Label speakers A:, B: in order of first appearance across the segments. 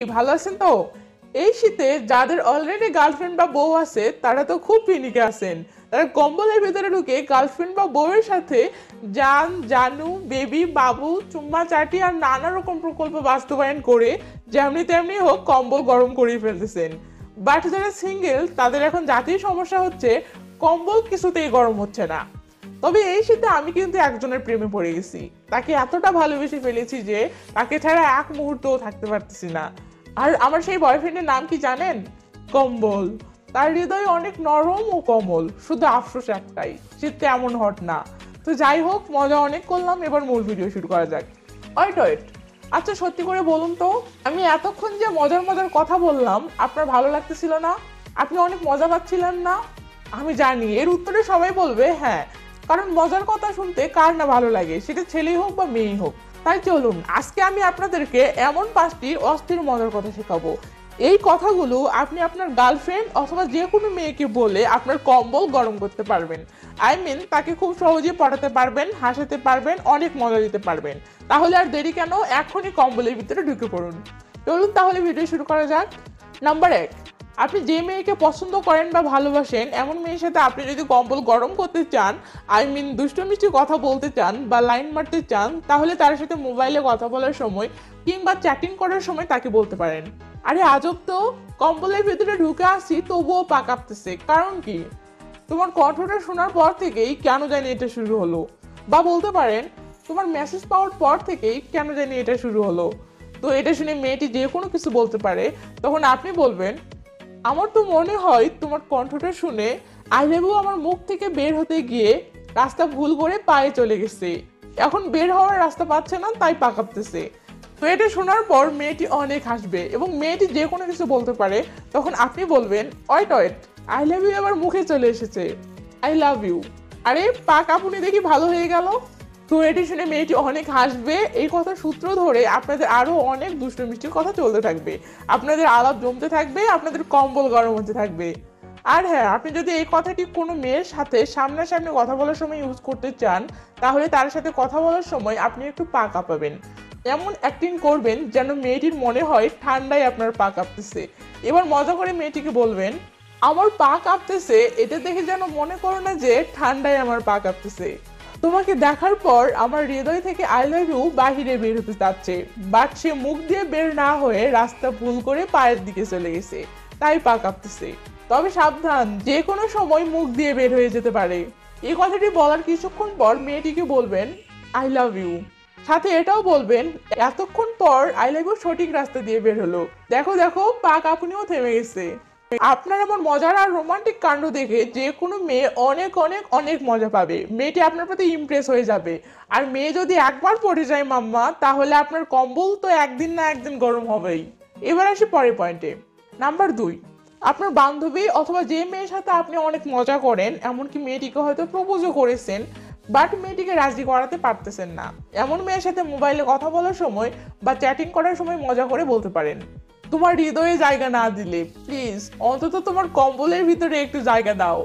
A: ভালো আছেন তো? এই শীতে যাদের অলরেডি গার্লফ্রেন্ড বা বউ আছে তারা তো খুব পিনিকে আছেন। তারা কম্বলের ভিতরে ঢুকে গার্লফ্রেন্ড বা বউয়ের সাথে জান, জানু, বেবি, বাবু, চুম্মা চাটি আর নানা রকম প্রকল্প বাস্তবায়ন করে যেমনি তেমনি হোক কম্বল গরম করে ফেলতেছেন। বাট যারা সিঙ্গেল তাদের এখন জাতীয় সমস্যা হচ্ছে কম্বল কিছুতেই গরম হচ্ছে না। তবে এই শীতে আমি কিন্তু একজনের প্রেমে পড়ে গেছি। তাকে এতটা ভালোবেসে ফেলেছি যে তাকে ছাড়া এক মুহূর্তও থাকতে পারতেছি না। আর আমার সেই বয়ফ্রেন্ডের নাম কি জানেন? কম্বল। তার হৃদয় অনেক নরম ও কোমল, শুধু আফসোস একটাই, সে তেমন হট না। তো যাই হোক, মজা অনেক করলাম, এবার মূল ভিডিও শুরু করা যাক। ওয়েট, আচ্ছা সত্যি করে বলুন তো, আমি এতক্ষণ যে মজার মজার কথা বললাম আপনার ভালো লাগতেছিল না? আপনি অনেক মজা পাচ্ছিলেন না? আমি জানি এর উত্তরে সবাই বলবে হ্যাঁ, কারণ মজার কথা শুনতে কার না ভালো লাগে, সেটা ছেলেই হোক বা মেয়েই হোক। তাই চলুন আজকে আমি আপনাদেরকে এমন 5টি অস্থির মজার কথা শেখাবো। এই কথাগুলো আপনি আপনার গার্লফ্রেন্ড অথবা যে কোনো মেয়েকে বলে আপনার কম্বল গরম করতে পারবেন। তাকে খুব সহজে পটাতে পারবেন, হাসাতে পারবেন, অনেক মজা দিতে পারবেন। তাহলে আর দেরি কেন, এখনই কম্বলের ভিতরে ঢুকে পড়ুন। চলুন তাহলে ভিডিও শুরু করা যাক। নাম্বার 1, আপনি যে মেয়েকে পছন্দ করেন বা ভালোবাসেন এমন মেয়ের সাথে আপনি যদি কম্বল গরম করতে চান, দুষ্টু মিষ্টি কথা বলতে চান বা লাইন মারতে চান, তাহলে তার সাথে মোবাইলে কথা বলার সময় কিংবা চ্যাটিং করার সময় তাকে বলতে পারেন, আরে আজব তো, কম্বলের ভিতরে ঢুকে আসি তবুও পা কাঁপতেছে, কারণ কি? তোমার কণ্ঠটা শোনার পর থেকেই কেন জানি এটা শুরু হলো। বা বলতে পারেন, তোমার মেসেজ পাওয়ার পর থেকেই কেন জানি এটা শুরু হলো। তো এটা শুনে মেয়েটি যে কোনো কিছু বলতে পারে, তখন আপনি বলবেন, আমার তো মনে হয় তোমার কণ্ঠটা শুনে আই লাভ ইউ আমার মুখ থেকে বের হতে গিয়ে রাস্তা ভুল করে পায়ে চলে গেছে, এখন বের হওয়ার রাস্তা পাচ্ছে না, তাই পা কাঁপতেছে। তো এটা শোনার পর মেয়েটি অনেক হাসবে এবং মেয়েটি যে কোনো কিছু বলতে পারে, তখন আপনি বলবেন, ওয়েট, আই লাভ ইউ আমার মুখে চলে এসেছে, আই লাভ ইউ। আরে পা কাঁপুনি দেখি ভালো হয়ে গেল। তো এটি শুনে মেয়েটি অনেক হাসবে। এই কথা সূত্র ধরে আপনাদের আরো অনেক দুষ্টু মিষ্টির কথা চলতে থাকবে, আপনাদের আলাপ জমতে থাকবে, আপনাদের কম্বল গরম হতে থাকবে। আর হ্যাঁ, আপনি যদি এই কথাটি কোনো মেয়ের সাথে সামনাসামনি কথা বলার সময় ইউজ করতে চান, তাহলে তার সাথে কথা বলার সময় আপনি একটু পা কাঁপাবেন, এমন অ্যাক্টিং করবেন যেন মেয়েটির মনে হয় ঠান্ডায় আপনার পা কাঁপতেছে। এবার মজা করে মেয়েটিকে বলবেন, আমার পা কাঁপতেছে, এটা দেখে যেন মনে করো না যে ঠান্ডায় আমার পা কাঁপতেছে। তোমাকে দেখার পর আমার হৃদয় থেকে আই লাভ ইউ বাহিরে বের হতে চাচ্ছে, বাট সে মুখ দিয়ে বের না হয়ে রাস্তা ভুল করে পায়ের দিকে চলে গেছে, তাই পা কাঁপতেছে। তবে সাবধান, যে কোনো সময় মুখ দিয়ে বের হয়ে যেতে পারে। এই কথাটি বলার কিছুক্ষণ পর মেয়েটিকে বলবেন, আই লাভ ইউ। সাথে এটাও বলবেন, এতক্ষণ পর আই লাভ ইউ সঠিক রাস্তা দিয়ে বের হলো, দেখো দেখো পা কাঁপুনিও থেমে গেছে। আপনার এমন মজার আর রোমান্টিক কাণ্ড দেখে যে কোনো মেয়ে অনেক অনেক অনেক মজা পাবে, মেয়েটি আপনার প্রতি ইমপ্রেস হয়ে যাবে। আর মেয়ে যদি একবার পড়ে যায় মাম্মা, তাহলে আপনার কম্বল তো একদিন না একদিন গরম হবেই। এবার আসি পরের পয়েন্টে। নাম্বার 2, আপনার বান্ধবী অথবা যে মেয়ের সাথে আপনি অনেক মজা করেন, এমনকি মেয়েটিকে হয়তো প্রপোজও করেছেন, বাট মেয়েটিকে রাজি করাতে পারতেছেন না, এমন মেয়ের সাথে মোবাইলে কথা বলার সময় বা চ্যাটিং করার সময় মজা করে বলতে পারেন, তোমার হৃদয়ে জায়গা না দিলে প্লিজ অন্তত তোমার কম্বলের ভিতরে একটু জায়গা দাও,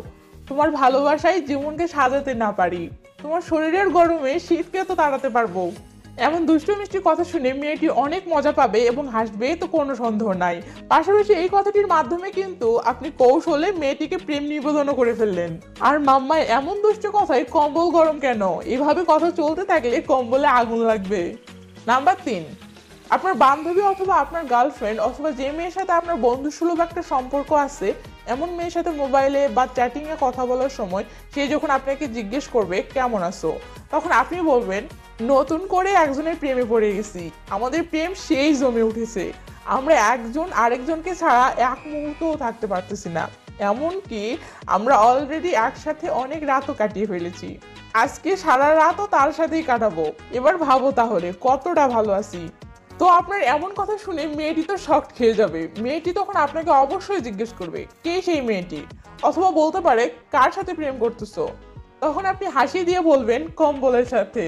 A: তোমার ভালোবাসায় জীবনকে সাজাতে না পারি, তোমার শরীরের গরমে শীতকে তো তাড়াতে পারবো। এমন দুষ্টু মিষ্টি কথা শুনে মেয়েটি অনেক মজা পাবে এবং হাসবে, তো কোনো সন্দেহ নাই। পাশাপাশি এই কথাটির মাধ্যমে কিন্তু আপনি কৌশলে মেয়েটিকে প্রেম নিবেদনও করে ফেললেন। আর মাম্মায় এমন দুষ্টু কথায় কম্বল গরম কেন, এভাবে কথা চলতে থাকলে কম্বলে আগুন লাগবে। নাম্বার 3, আপনার বান্ধবী অথবা আপনার গার্লফ্রেন্ড অথবা যে মেয়ের সাথে আপনার বন্ধুসুলভ একটা সম্পর্ক আছে, এমন মেয়ের সাথে মোবাইলে বা চ্যাটিংয়ে কথা বলার সময় সে যখন আপনাকে জিজ্ঞেস করবে কেমন আছো, তখন আপনি বলবেন, নতুন করে একজনের প্রেমে পড়ে গেছি, আমাদের প্রেম সেই জমে উঠেছে, আমরা একজন আরেকজনকে ছাড়া এক মুহূর্তও থাকতে পারতেছি না, এমনকি আমরা অলরেডি একসাথে অনেক রাতও কাটিয়ে ফেলেছি, আজকে সারা রাতও তার সাথেই কাটাবো, এবার ভাবো তাহলে কতটা ভালো আছি। তো আপনার এমন কথা শুনে মেয়েটি তো শকড খেয়ে যাবে। মেয়েটি তখন আপনাকে অবশ্যই জিজ্ঞেস করবে কে সেই মেয়েটি, অথবা বলতে পারে কার সাথে প্রেম করতেছো। তখন আপনি হাসি দিয়ে বলবেন কম্বলের সাথে।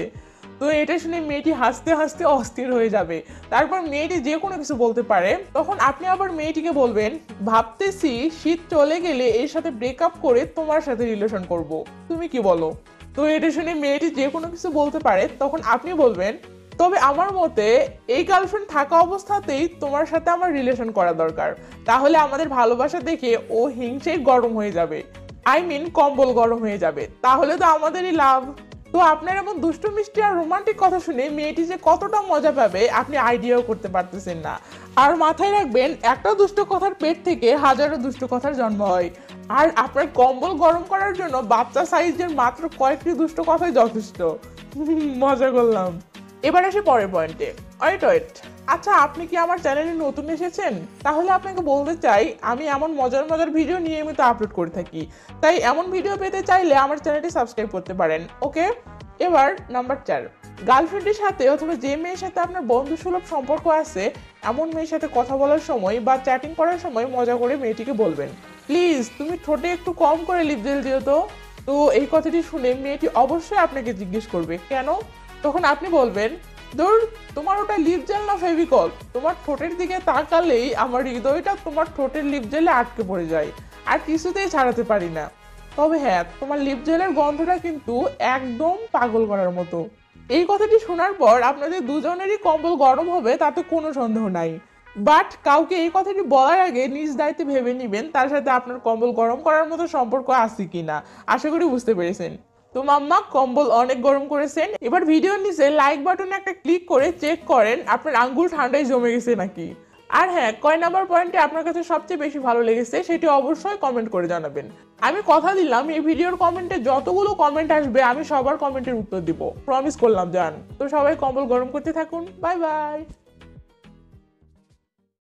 A: তো এটা শুনে মেয়েটি হাসতে হাসতে অস্থির হয়ে যাবে। তারপর মেয়েটি যে কোনো কিছু বলতে পারে, তখন আপনি আবার মেয়েটিকে বলবেন, ভাবতেছি শীত চলে গেলে এর সাথে ব্রেকআপ করে তোমার সাথে রিলেশন করব, তুমি কি বলো। তো এটা শুনে মেয়েটি যে কোনো কিছু বলতে পারে, তখন আপনি বলবেন, তবে আমার মতে এই গার্লফ্রেন্ড থাকা অবস্থাতেই তোমার সাথে আমার রিলেশন করা দরকার, তাহলে আমাদের ভালোবাসা দেখে ও হিংসে গরম হয়ে যাবে, কম্বল গরম হয়ে যাবে, তাহলে তো আমাদেরই লাভ। তো আপনার এমন দুষ্টু মিষ্টি আর রোমান্টিক কথা শুনে মেয়েটি যে কতটা মজা পাবে আপনি আইডিয়াও করতে পারতেছেন না। আর মাথায় রাখবেন, একটা দুষ্ট কথার পেট থেকে হাজারো দুষ্ট কথার জন্ম হয়, আর আপনার কম্বল গরম করার জন্য বাচ্চা সাইজের মাত্র কয়েকটি দুষ্ট কথাই যথেষ্ট। মজা করলাম। এবার আসি পরের পয়েন্টে। ওয়েট, আচ্ছা আপনি কি আমার চ্যানেলে নতুন এসেছেন? তাহলে আপনাকে বলতে চাই, আমি এমন মজার মজার ভিডিও নিয়মিত আপলোড করে থাকি, তাই এমন ভিডিও পেতে চাইলে আমার চ্যানেলটি সাবস্ক্রাইব করতে পারেন। ওকে, এবার নাম্বার 4, গার্লফ্রেন্ডের সাথে অথবা যে মেয়ের সাথে আপনার বন্ধুসুলভ সম্পর্ক আছে এমন মেয়ের সাথে কথা বলার সময় বা চ্যাটিং করার সময় মজা করে মেয়েটিকে বলবেন, প্লিজ তুমি ঠোঁটে একটু কম করে লিপ জেল দিও তো। তো এই কথাটি শুনে মেয়েটি অবশ্যই আপনাকে জিজ্ঞেস করবে কেন। তখন আপনি বলবেন, ধুর, তোমার ওটা লিপ জেল না ফেভিকল, তোমার ঠোঁটের দিকে তাকালেই আমার হৃদয়টা তোমার ঠোঁটের লিপ জেলে আটকে পড়ে যায়, আর কিছুতেই ছাড়াতে পারি না। তবে হ্যাঁ, তোমার লিপ জেলের গন্ধটা কিন্তু একদম পাগল করার মতো। এই কথাটি শোনার পর আপনাদের দুজনেরই কম্বল গরম হবে তাতে কোনো সন্দেহ নাই। বাট কাউকে এই কথাটি বলার আগে নিজ দায়িত্বে ভেবে নিবেন তার সাথে আপনার কম্বল গরম করার মতো সম্পর্ক আছে কিনা। আশা করি বুঝতে পেরেছেন। তো মাম্মা কম্বল অনেক গরম করেছেন, এবার ভিডিওর নিচে লাইক বাটনে একটা ক্লিক করে চেক করেন আপনার আঙ্গুল ঠান্ডায় জমে গেছে নাকি। আর হ্যাঁ, কয় নাম্বার পয়েন্টে আপনার কাছে সবচেয়ে বেশি ভালো লেগেছে সেটি অবশ্যই কমেন্ট করে জানাবেন। আমি কথা দিলাম এই ভিডিওর কমেন্টে যতগুলো কমেন্ট আসবে আমি সবার কমেন্টের উত্তর দিব, প্রমিস করলাম জান। তো সবাই কম্বল গরম করতে থাকুন। Bye bye.